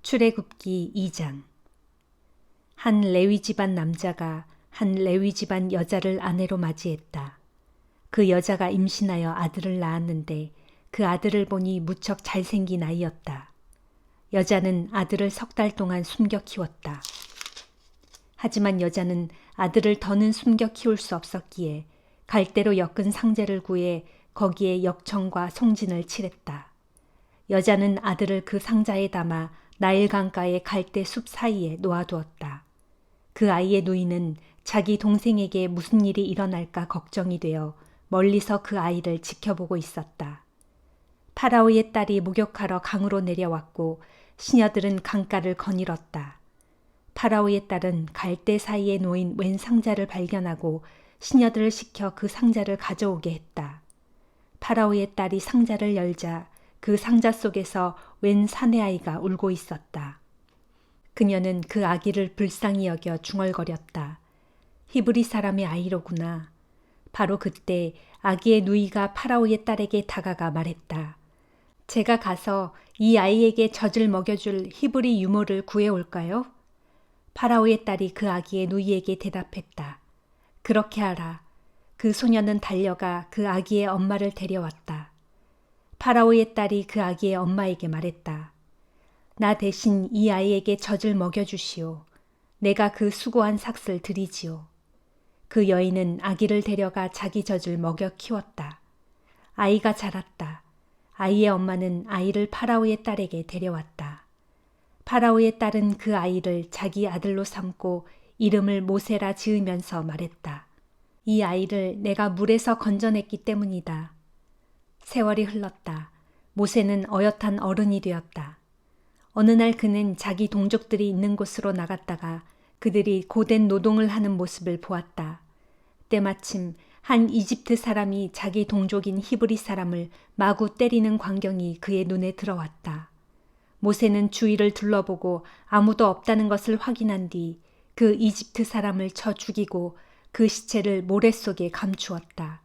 출애굽기 2장. 한 레위 집안 남자가 한 레위 집안 여자를 아내로 맞이했다. 그 여자가 임신하여 아들을 낳았는데 그 아들을 보니 무척 잘생긴 아이였다. 여자는 아들을 3달 동안 숨겨 키웠다. 하지만 여자는 아들을 더는 숨겨 키울 수 없었기에 갈대로 엮은 상자를 구해 거기에 역청과 송진을 칠했다. 여자는 아들을 그 상자에 담아 나일 강가의 갈대 숲 사이에 놓아두었다. 그 아이의 누이는 자기 동생에게 무슨 일이 일어날까 걱정이 되어 멀리서 그 아이를 지켜보고 있었다. 파라오의 딸이 목욕하러 강으로 내려왔고 시녀들은 강가를 거닐었다. 파라오의 딸은 갈대 사이에 놓인 웬 상자를 발견하고 시녀들을 시켜 그 상자를 가져오게 했다. 파라오의 딸이 상자를 열자 그 상자 속에서 웬 사내 아이가 울고 있었다. 그녀는 그 아기를 불쌍히 여겨 중얼거렸다. 히브리 사람의 아이로구나. 바로 그때 아기의 누이가 파라오의 딸에게 다가가 말했다. 제가 가서 이 아이에게 젖을 먹여줄 히브리 유모를 구해올까요? 파라오의 딸이 그 아기의 누이에게 대답했다. 그렇게 하라. 그 소녀는 달려가 그 아기의 엄마를 데려왔다. 파라오의 딸이 그 아기의 엄마에게 말했다. 나 대신 이 아이에게 젖을 먹여주시오. 내가 그 수고한 삭슬 드리지요. 그 여인은 아기를 데려가 자기 젖을 먹여 키웠다. 아이가 자랐다. 아이의 엄마는 아이를 파라오의 딸에게 데려왔다. 파라오의 딸은 그 아이를 자기 아들로 삼고 이름을 모세라 지으면서 말했다. 이 아이를 내가 물에서 건져냈기 때문이다. 세월이 흘렀다. 모세는 어엿한 어른이 되었다. 어느 날 그는 자기 동족들이 있는 곳으로 나갔다가 그들이 고된 노동을 하는 모습을 보았다. 때마침 한 이집트 사람이 자기 동족인 히브리 사람을 마구 때리는 광경이 그의 눈에 들어왔다. 모세는 주위를 둘러보고 아무도 없다는 것을 확인한 뒤 그 이집트 사람을 쳐 죽이고 그 시체를 모래 속에 감추었다.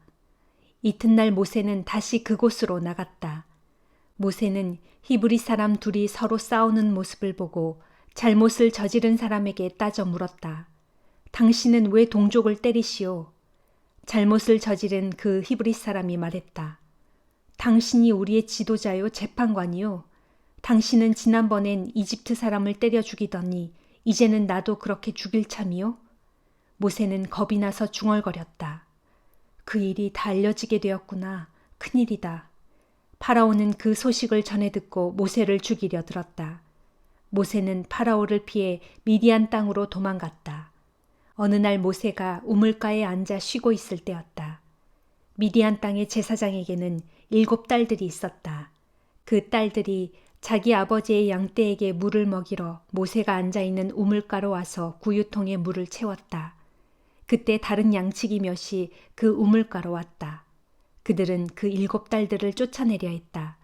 이튿날 모세는 다시 그곳으로 나갔다. 모세는 히브리 사람 둘이 서로 싸우는 모습을 보고 잘못을 저지른 사람에게 따져 물었다. 당신은 왜 동족을 때리시오? 잘못을 저지른 그 히브리 사람이 말했다. 당신이 우리의 지도자요 재판관이요. 당신은 지난번엔 이집트 사람을 때려 죽이더니 이제는 나도 그렇게 죽일 참이요? 모세는 겁이 나서 중얼거렸다. 그 일이 다 알려지게 되었구나. 큰일이다. 파라오는 그 소식을 전해 듣고 모세를 죽이려 들었다. 모세는 파라오를 피해 미디안 땅으로 도망갔다. 어느 날 모세가 우물가에 앉아 쉬고 있을 때였다. 미디안 땅의 제사장에게는 7 딸들이 있었다. 그 딸들이 자기 아버지의 양떼에게 물을 먹이러 모세가 앉아있는 우물가로 와서 구유통에 물을 채웠다. 그때 다른 양치기 몇이 그 우물가로 왔다. 그들은 그 7 딸들을 쫓아내려 했다.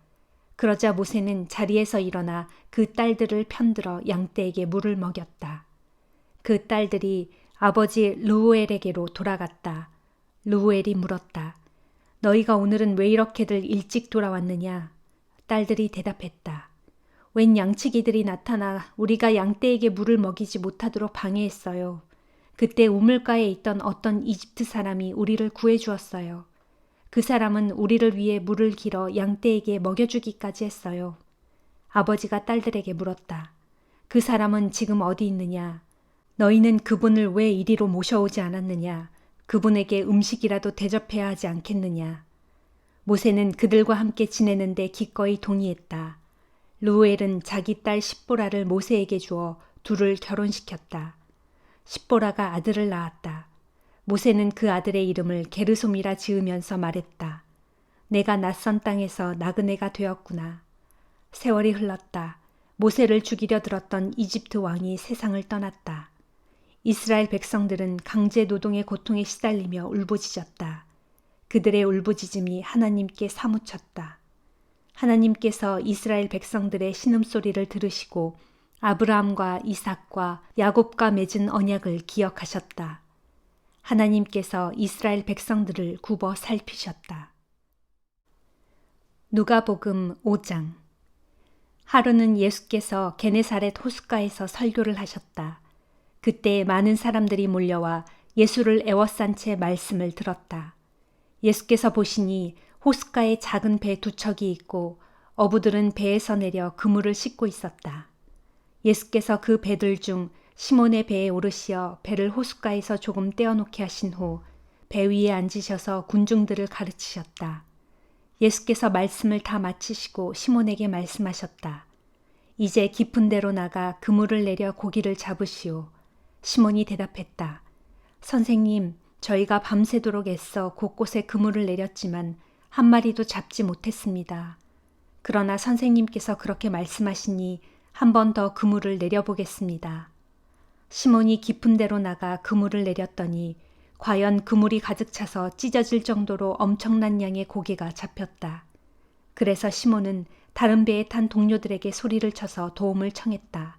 그러자 모세는 자리에서 일어나 그 딸들을 편들어 양떼에게 물을 먹였다. 그 딸들이 아버지 르우엘에게로 돌아갔다. 르우엘이 물었다. 너희가 오늘은 왜 이렇게들 일찍 돌아왔느냐? 딸들이 대답했다. 웬 양치기들이 나타나 우리가 양떼에게 물을 먹이지 못하도록 방해했어요. 그때 우물가에 있던 어떤 이집트 사람이 우리를 구해주었어요. 그 사람은 우리를 위해 물을 길어 양떼에게 먹여주기까지 했어요. 아버지가 딸들에게 물었다. 그 사람은 지금 어디 있느냐? 너희는 그분을 왜 이리로 모셔오지 않았느냐? 그분에게 음식이라도 대접해야 하지 않겠느냐? 모세는 그들과 함께 지내는데 기꺼이 동의했다. 르우엘은 자기 딸 십보라를 모세에게 주어 둘을 결혼시켰다. 십보라가 아들을 낳았다. 모세는 그 아들의 이름을 게르솜이라 지으면서 말했다. 내가 낯선 땅에서 나그네가 되었구나. 세월이 흘렀다. 모세를 죽이려 들었던 이집트 왕이 세상을 떠났다. 이스라엘 백성들은 강제 노동의 고통에 시달리며 울부짖었다. 그들의 울부짖음이 하나님께 사무쳤다. 하나님께서 이스라엘 백성들의 신음소리를 들으시고 아브라함과 이삭과 야곱과 맺은 언약을 기억하셨다. 하나님께서 이스라엘 백성들을 굽어 살피셨다. 누가복음 5장. 하루는 예수께서 게네사렛 호숫가에서 설교를 하셨다. 그때 많은 사람들이 몰려와 예수를 애워싼 채 말씀을 들었다. 예수께서 보시니 호숫가에 작은 배 두 척이 있고 어부들은 배에서 내려 그물을 싣고 있었다. 예수께서 그 배들 중 시몬의 배에 오르시어 배를 호숫가에서 조금 떼어놓게 하신 후 배 위에 앉으셔서 군중들을 가르치셨다. 예수께서 말씀을 다 마치시고 시몬에게 말씀하셨다. 이제 깊은 데로 나가 그물을 내려 고기를 잡으시오. 시몬이 대답했다. 선생님, 저희가 밤새도록 애써 곳곳에 그물을 내렸지만 한 마리도 잡지 못했습니다. 그러나 선생님께서 그렇게 말씀하시니 한 번 더 그물을 내려보겠습니다. 시몬이 깊은 데로 나가 그물을 내렸더니 과연 그물이 가득 차서 찢어질 정도로 엄청난 양의 고기가 잡혔다. 그래서 시몬은 다른 배에 탄 동료들에게 소리를 쳐서 도움을 청했다.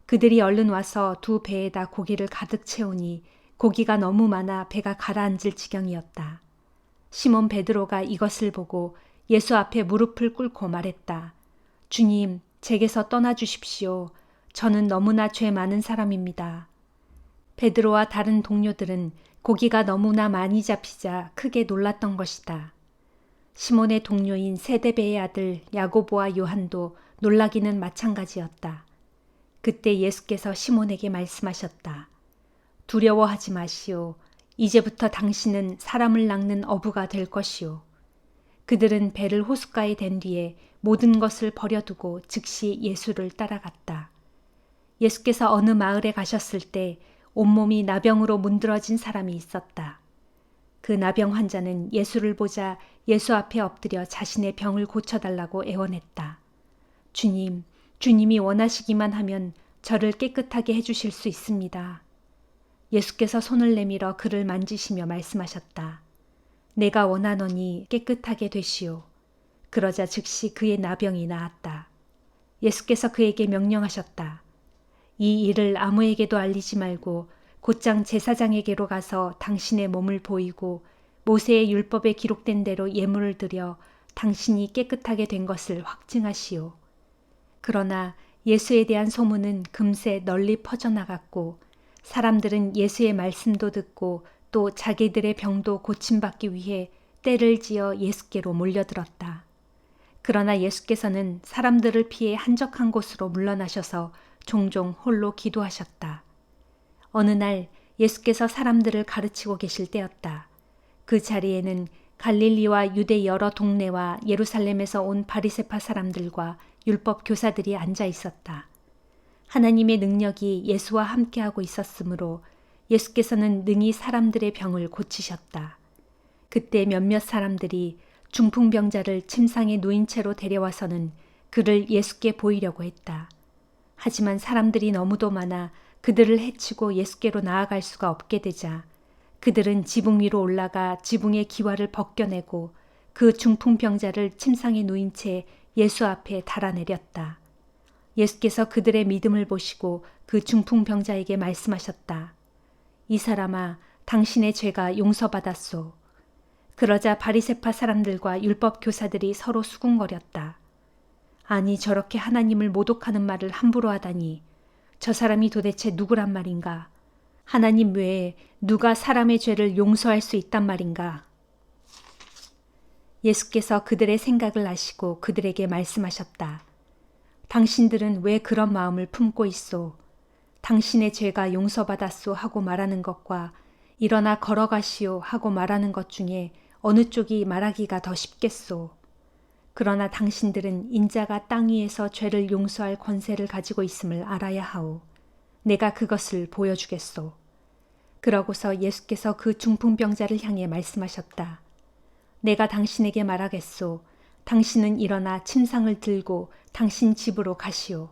그들이 얼른 와서 두 배에다 고기를 가득 채우니 고기가 너무 많아 배가 가라앉을 지경이었다. 시몬 베드로가 이것을 보고 예수 앞에 무릎을 꿇고 말했다. 주님, 제게서 떠나 주십시오. 저는 너무나 죄 많은 사람입니다. 베드로와 다른 동료들은 고기가 너무나 많이 잡히자 크게 놀랐던 것이다. 시몬의 동료인 세데베의 아들 야고보와 요한도 놀라기는 마찬가지였다. 그때 예수께서 시몬에게 말씀하셨다. 두려워하지 마시오. 이제부터 당신은 사람을 낚는 어부가 될 것이오. 그들은 배를 호숫가에 댄 뒤에 모든 것을 버려두고 즉시 예수를 따라갔다. 예수께서 어느 마을에 가셨을 때 온몸이 나병으로 문드러진 사람이 있었다. 그 나병 환자는 예수를 보자 예수 앞에 엎드려 자신의 병을 고쳐달라고 애원했다. 주님, 주님이 원하시기만 하면 저를 깨끗하게 해주실 수 있습니다. 예수께서 손을 내밀어 그를 만지시며 말씀하셨다. 내가 원하노니 깨끗하게 되시오. 그러자 즉시 그의 나병이 나았다. 예수께서 그에게 명령하셨다. 이 일을 아무에게도 알리지 말고 곧장 제사장에게로 가서 당신의 몸을 보이고 모세의 율법에 기록된 대로 예물을 드려 당신이 깨끗하게 된 것을 확증하시오. 그러나 예수에 대한 소문은 금세 널리 퍼져나갔고 사람들은 예수의 말씀도 듣고 또 자기들의 병도 고침받기 위해 떼를 지어 예수께로 몰려들었다. 그러나 예수께서는 사람들을 피해 한적한 곳으로 물러나셔서 종종 홀로 기도하셨다. 어느 날 예수께서 사람들을 가르치고 계실 때였다. 그 자리에는 갈릴리와 유대 여러 동네와 예루살렘에서 온 바리새파 사람들과 율법 교사들이 앉아 있었다. 하나님의 능력이 예수와 함께하고 있었으므로 예수께서는 능히 사람들의 병을 고치셨다. 그때 몇몇 사람들이 중풍병자를 침상에 누인 채로 데려와서는 그를 예수께 보이려고 했다. 하지만 사람들이 너무도 많아 그들을 해치고 예수께로 나아갈 수가 없게 되자 그들은 지붕 위로 올라가 지붕의 기와를 벗겨내고 그 중풍병자를 침상에 누인 채 예수 앞에 달아내렸다. 예수께서 그들의 믿음을 보시고 그 중풍병자에게 말씀하셨다. 이 사람아, 당신의 죄가 용서받았소. 그러자 바리새파 사람들과 율법 교사들이 서로 수군거렸다. 아니, 저렇게 하나님을 모독하는 말을 함부로 하다니. 저 사람이 도대체 누구란 말인가? 하나님 외에 누가 사람의 죄를 용서할 수 있단 말인가? 예수께서 그들의 생각을 아시고 그들에게 말씀하셨다. 당신들은 왜 그런 마음을 품고 있소? 당신의 죄가 용서받았소 하고 말하는 것과 일어나 걸어가시오 하고 말하는 것 중에 어느 쪽이 말하기가 더 쉽겠소? 그러나 당신들은 인자가 땅 위에서 죄를 용서할 권세를 가지고 있음을 알아야 하오. 내가 그것을 보여주겠소. 그러고서 예수께서 그 중풍병자를 향해 말씀하셨다. 내가 당신에게 말하겠소. 당신은 일어나 침상을 들고 당신 집으로 가시오.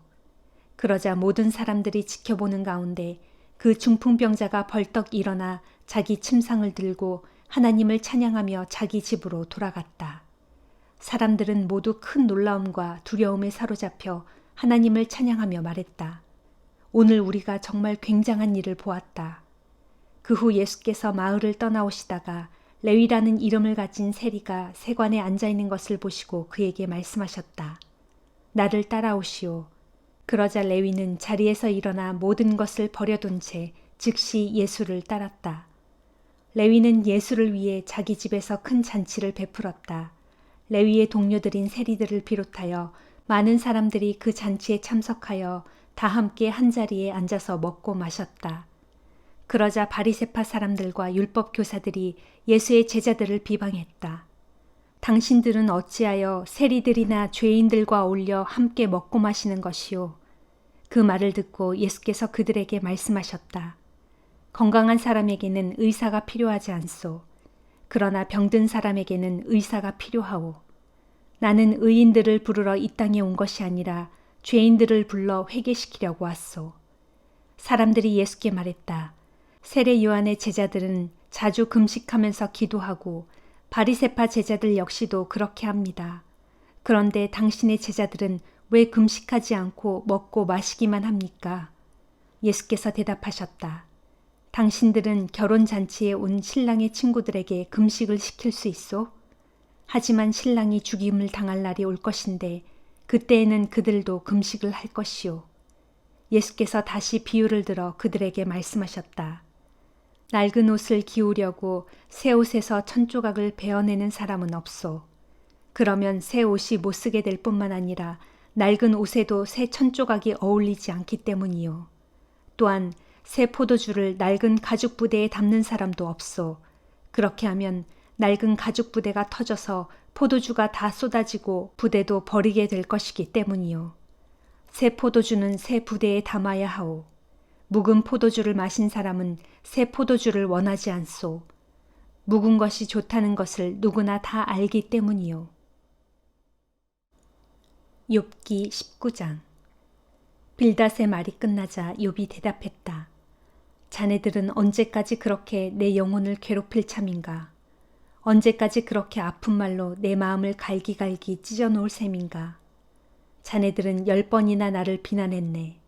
그러자 모든 사람들이 지켜보는 가운데 그 중풍병자가 벌떡 일어나 자기 침상을 들고 하나님을 찬양하며 자기 집으로 돌아갔다. 사람들은 모두 큰 놀라움과 두려움에 사로잡혀 하나님을 찬양하며 말했다. 오늘 우리가 정말 굉장한 일을 보았다. 그 후 예수께서 마을을 떠나오시다가 레위라는 이름을 가진 세리가 세관에 앉아있는 것을 보시고 그에게 말씀하셨다. 나를 따라오시오. 그러자 레위는 자리에서 일어나 모든 것을 버려둔 채 즉시 예수를 따랐다. 레위는 예수를 위해 자기 집에서 큰 잔치를 베풀었다. 레위의 동료들인 세리들을 비롯하여 많은 사람들이 그 잔치에 참석하여 다 함께 한자리에 앉아서 먹고 마셨다. 그러자 바리새파 사람들과 율법 교사들이 예수의 제자들을 비방했다. 당신들은 어찌하여 세리들이나 죄인들과 어울려 함께 먹고 마시는 것이요. 그 말을 듣고 예수께서 그들에게 말씀하셨다. 건강한 사람에게는 의사가 필요하지 않소. 그러나 병든 사람에게는 의사가 필요하오. 나는 의인들을 부르러 이 땅에 온 것이 아니라 죄인들을 불러 회개시키려고 왔소. 사람들이 예수께 말했다. 세례 요한의 제자들은 자주 금식하면서 기도하고 바리새파 제자들 역시도 그렇게 합니다. 그런데 당신의 제자들은 왜 금식하지 않고 먹고 마시기만 합니까? 예수께서 대답하셨다. 당신들은 결혼잔치에 온 신랑의 친구들에게 금식을 시킬 수 있소? 하지만 신랑이 죽임을 당할 날이 올 것인데 그때에는 그들도 금식을 할 것이오. 예수께서 다시 비유를 들어 그들에게 말씀하셨다. 낡은 옷을 기우려고 새 옷에서 천조각을 베어내는 사람은 없소. 그러면 새 옷이 못 쓰게 될 뿐만 아니라 낡은 옷에도 새 천조각이 어울리지 않기 때문이요. 또한 새 포도주를 낡은 가죽 부대에 담는 사람도 없소. 그렇게 하면 낡은 가죽 부대가 터져서 포도주가 다 쏟아지고 부대도 버리게 될 것이기 때문이요. 새 포도주는 새 부대에 담아야 하오. 묵은 포도주를 마신 사람은 새 포도주를 원하지 않소. 묵은 것이 좋다는 것을 누구나 다 알기 때문이요. 욥기 19장. 빌닷의 말이 끝나자 욥이 대답했다. 자네들은 언제까지 그렇게 내 영혼을 괴롭힐 참인가? 언제까지 그렇게 아픈 말로 내 마음을 갈기갈기 찢어놓을 셈인가? 자네들은 10번이나 나를 비난했네.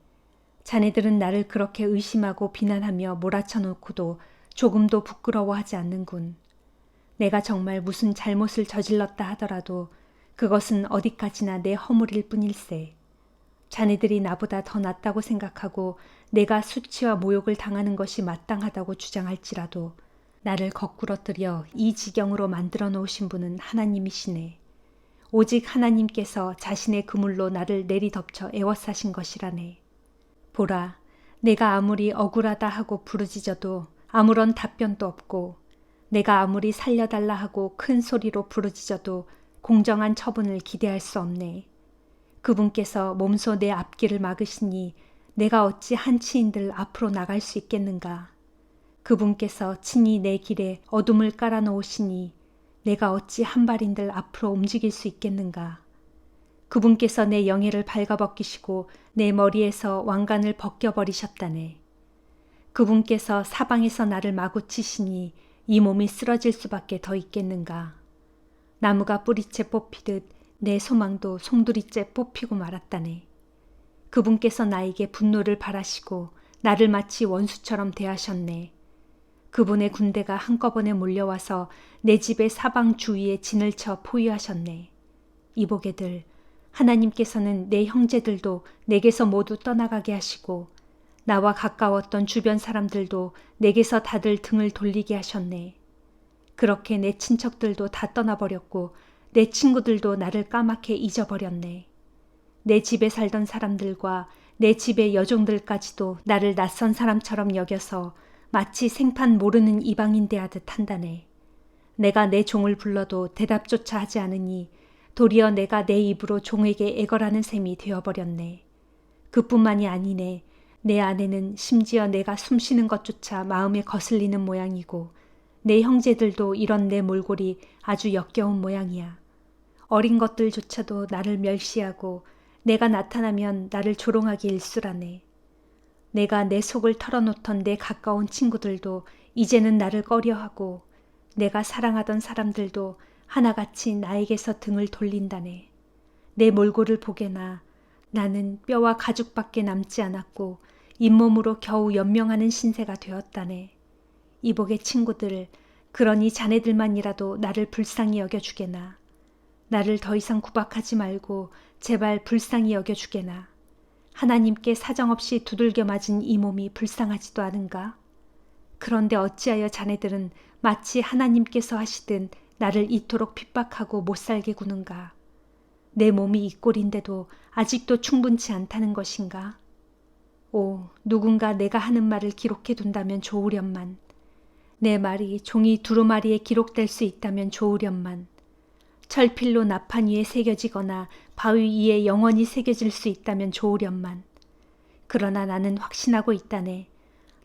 자네들은 나를 그렇게 의심하고 비난하며 몰아쳐놓고도 조금도 부끄러워하지 않는군. 내가 정말 무슨 잘못을 저질렀다 하더라도 그것은 어디까지나 내 허물일 뿐일세. 자네들이 나보다 더 낫다고 생각하고 내가 수치와 모욕을 당하는 것이 마땅하다고 주장할지라도 나를 거꾸러뜨려 이 지경으로 만들어 놓으신 분은 하나님이시네. 오직 하나님께서 자신의 그물로 나를 내리덮쳐 애워싸신 것이라네. 보라, 내가 아무리 억울하다 하고 부르짖어도 아무런 답변도 없고 내가 아무리 살려달라 하고 큰 소리로 부르짖어도 공정한 처분을 기대할 수 없네. 그분께서 몸소 내 앞길을 막으시니 내가 어찌 한치인들 앞으로 나갈 수 있겠는가. 그분께서 친히 내 길에 어둠을 깔아놓으시니 내가 어찌 한 발인들 앞으로 움직일 수 있겠는가. 그분께서 내 영예를 발가벗기시고 내 머리에서 왕관을 벗겨버리셨다네. 그분께서 사방에서 나를 마구 치시니 이 몸이 쓰러질 수밖에 더 있겠는가. 나무가 뿌리째 뽑히듯 내 소망도 송두리째 뽑히고 말았다네. 그분께서 나에게 분노를 바라시고 나를 마치 원수처럼 대하셨네. 그분의 군대가 한꺼번에 몰려와서 내 집의 사방 주위에 진을 쳐 포위하셨네. 이보게들, 하나님께서는 내 형제들도 내게서 모두 떠나가게 하시고 나와 가까웠던 주변 사람들도 내게서 다들 등을 돌리게 하셨네. 그렇게 내 친척들도 다 떠나버렸고 내 친구들도 나를 까맣게 잊어버렸네. 내 집에 살던 사람들과 내 집의 여종들까지도 나를 낯선 사람처럼 여겨서 마치 생판 모르는 이방인 대하듯 한다네. 내가 내 종을 불러도 대답조차 하지 않으니 도리어 내가 내 입으로 종에게 애걸하는 셈이 되어버렸네. 그뿐만이 아니네. 내 아내는 심지어 내가 숨쉬는 것조차 마음에 거슬리는 모양이고 내 형제들도 이런 내 몰골이 아주 역겨운 모양이야. 어린 것들조차도 나를 멸시하고 내가 나타나면 나를 조롱하기 일쑤라네. 내가 내 속을 털어놓던 내 가까운 친구들도 이제는 나를 꺼려하고 내가 사랑하던 사람들도 하나같이 나에게서 등을 돌린다네. 내 몰골을 보게나 나는 뼈와 가죽밖에 남지 않았고 잇몸으로 겨우 연명하는 신세가 되었다네. 이복의 친구들, 그러니 자네들만이라도 나를 불쌍히 여겨주게나. 나를 더 이상 구박하지 말고 제발 불쌍히 여겨주게나. 하나님께 사정없이 두들겨 맞은 이 몸이 불쌍하지도 않은가? 그런데 어찌하여 자네들은 마치 하나님께서 하시듯 나를 이토록 핍박하고 못살게 구는가? 내 몸이 이 꼴인데도 아직도 충분치 않다는 것인가? 오, 누군가 내가 하는 말을 기록해 둔다면 좋으련만. 내 말이 종이 두루마리에 기록될 수 있다면 좋으련만. 철필로 나판 위에 새겨지거나 바위 위에 영원히 새겨질 수 있다면 좋으련만. 그러나 나는 확신하고 있다네.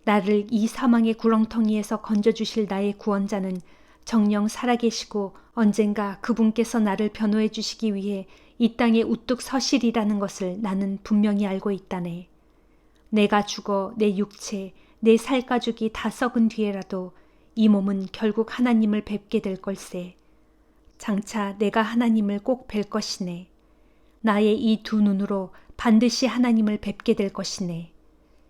나를 이 사망의 구렁텅이에서 건져주실 나의 구원자는 정녕 살아계시고 언젠가 그분께서 나를 변호해 주시기 위해 이 땅에 우뚝 서시리라는 것을 나는 분명히 알고 있다네. 내가 죽어 내 육체, 내 살가죽이 다 썩은 뒤에라도 이 몸은 결국 하나님을 뵙게 될 걸세. 장차 내가 하나님을 꼭 뵐 것이네. 나의 이 두 눈으로 반드시 하나님을 뵙게 될 것이네.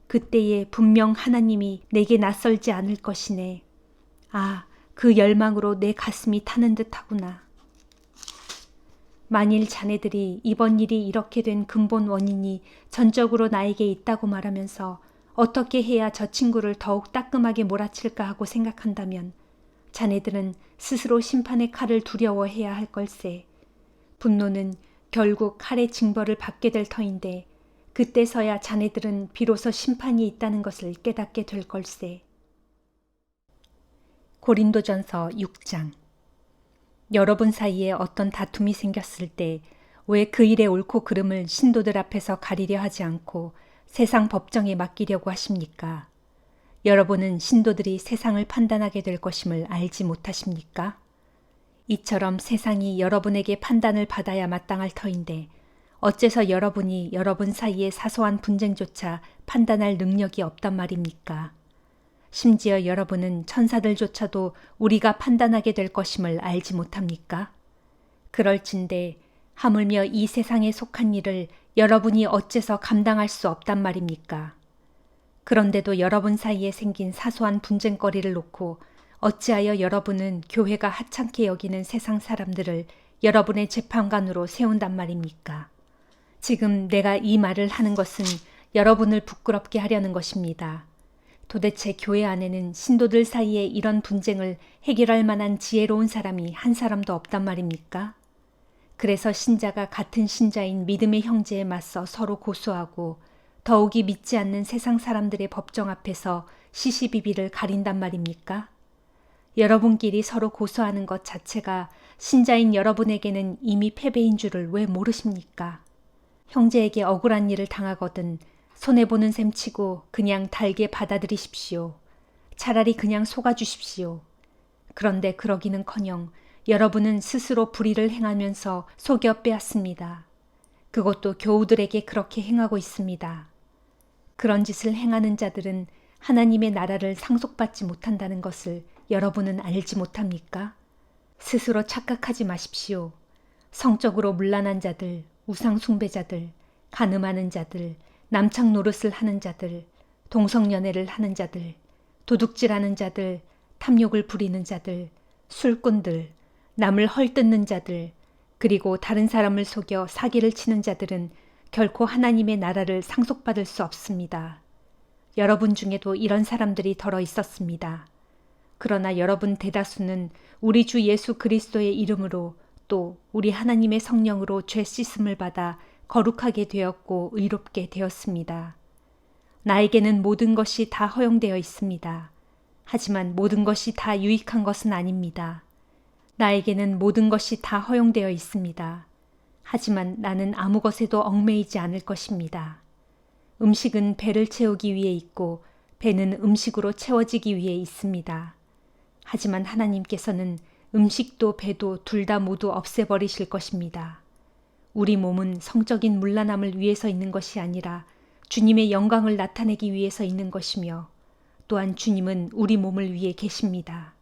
그때에 분명 하나님이 내게 낯설지 않을 것이네. 아, 그 열망으로 내 가슴이 타는 듯하구나. 만일 자네들이 이번 일이 이렇게 된 근본 원인이 전적으로 나에게 있다고 말하면서 어떻게 해야 저 친구를 더욱 따끔하게 몰아칠까 하고 생각한다면 자네들은 스스로 심판의 칼을 두려워해야 할 걸세. 분노는 결국 칼의 징벌을 받게 될 터인데 그때서야 자네들은 비로소 심판이 있다는 것을 깨닫게 될 걸세. 고린도전서 6장. 여러분 사이에 어떤 다툼이 생겼을 때 왜 그 일의 옳고 그름을 신도들 앞에서 가리려 하지 않고 세상 법정에 맡기려고 하십니까? 여러분은 신도들이 세상을 판단하게 될 것임을 알지 못하십니까? 이처럼 세상이 여러분에게 판단을 받아야 마땅할 터인데 어째서 여러분이 여러분 사이의 사소한 분쟁조차 판단할 능력이 없단 말입니까? 심지어 여러분은 천사들조차도 우리가 판단하게 될 것임을 알지 못합니까? 그럴진데 하물며 이 세상에 속한 일을 여러분이 어째서 감당할 수 없단 말입니까? 그런데도 여러분 사이에 생긴 사소한 분쟁거리를 놓고 어찌하여 여러분은 교회가 하찮게 여기는 세상 사람들을 여러분의 재판관으로 세운단 말입니까? 지금 내가 이 말을 하는 것은 여러분을 부끄럽게 하려는 것입니다. 도대체 교회 안에는 신도들 사이에 이런 분쟁을 해결할 만한 지혜로운 사람이 한 사람도 없단 말입니까? 그래서 신자가 같은 신자인 믿음의 형제에 맞서 서로 고소하고 더욱이 믿지 않는 세상 사람들의 법정 앞에서 시시비비를 가린단 말입니까? 여러분끼리 서로 고소하는 것 자체가 신자인 여러분에게는 이미 패배인 줄을 왜 모르십니까? 형제에게 억울한 일을 당하거든 손해보는 셈 치고 그냥 달게 받아들이십시오. 차라리 그냥 속아주십시오. 그런데 그러기는커녕 여러분은 스스로 불의를 행하면서 속여 빼앗습니다. 그것도 교우들에게 그렇게 행하고 있습니다. 그런 짓을 행하는 자들은 하나님의 나라를 상속받지 못한다는 것을 여러분은 알지 못합니까? 스스로 착각하지 마십시오. 성적으로 문란한 자들, 우상 숭배자들, 간음하는 자들, 남창 노릇을 하는 자들, 동성연애를 하는 자들, 도둑질하는 자들, 탐욕을 부리는 자들, 술꾼들, 남을 헐뜯는 자들, 그리고 다른 사람을 속여 사기를 치는 자들은 결코 하나님의 나라를 상속받을 수 없습니다. 여러분 중에도 이런 사람들이 덜어 있었습니다. 그러나 여러분 대다수는 우리 주 예수 그리스도의 이름으로 또 우리 하나님의 성령으로 죄 씻음을 받아 거룩하게 되었고 의롭게 되었습니다. 나에게는 모든 것이 다 허용되어 있습니다. 하지만 모든 것이 다 유익한 것은 아닙니다. 나에게는 모든 것이 다 허용되어 있습니다. 하지만 나는 아무 것에도 얽매이지 않을 것입니다. 음식은 배를 채우기 위해 있고 배는 음식으로 채워지기 위해 있습니다. 하지만 하나님께서는 음식도 배도 둘 다 모두 없애버리실 것입니다. 우리 몸은 성적인 문란함을 위해서 있는 것이 아니라 주님의 영광을 나타내기 위해서 있는 것이며 또한 주님은 우리 몸을 위해 계십니다.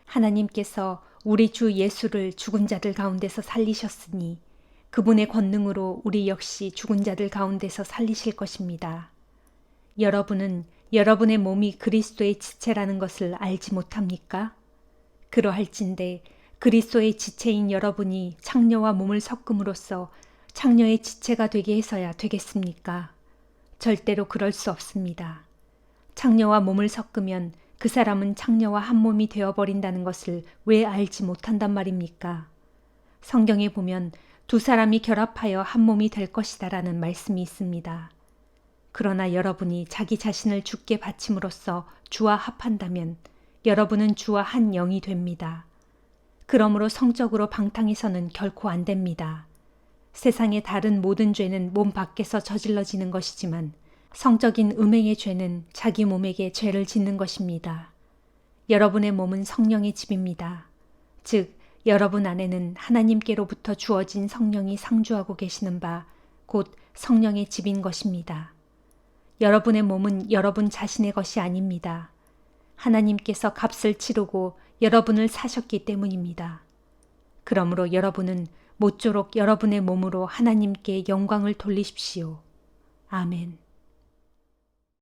하나님께서 우리 주 예수를 죽은 자들 가운데서 살리셨으니 그분의 권능으로 우리 역시 죽은 자들 가운데서 살리실 것입니다. 여러분은 여러분의 몸이 그리스도의 지체라는 것을 알지 못합니까? 그러할진대 그리스도의 지체인 여러분이 창녀와 몸을 섞음으로써 창녀의 지체가 되게 해서야 되겠습니까? 절대로 그럴 수 없습니다. 창녀와 몸을 섞으면 그 사람은 창녀와 한 몸이 되어버린다는 것을 왜 알지 못한단 말입니까? 성경에 보면 두 사람이 결합하여 한 몸이 될 것이다라는 말씀이 있습니다. 그러나 여러분이 자기 자신을 주께 바침으로써 주와 합한다면 여러분은 주와 한 영이 됩니다. 그러므로 성적으로 방탕해서는 결코 안 됩니다. 세상의 다른 모든 죄는 몸 밖에서 저질러지는 것이지만 성적인 음행의 죄는 자기 몸에게 죄를 짓는 것입니다. 여러분의 몸은 성령의 집입니다. 즉, 여러분 안에는 하나님께로부터 주어진 성령이 상주하고 계시는 바, 곧 성령의 집인 것입니다. 여러분의 몸은 여러분 자신의 것이 아닙니다. 하나님께서 값을 치르고 여러분을 사셨기 때문입니다. 그러므로 여러분은 모쪼록 여러분의 몸으로 하나님께 영광을 돌리십시오. 아멘.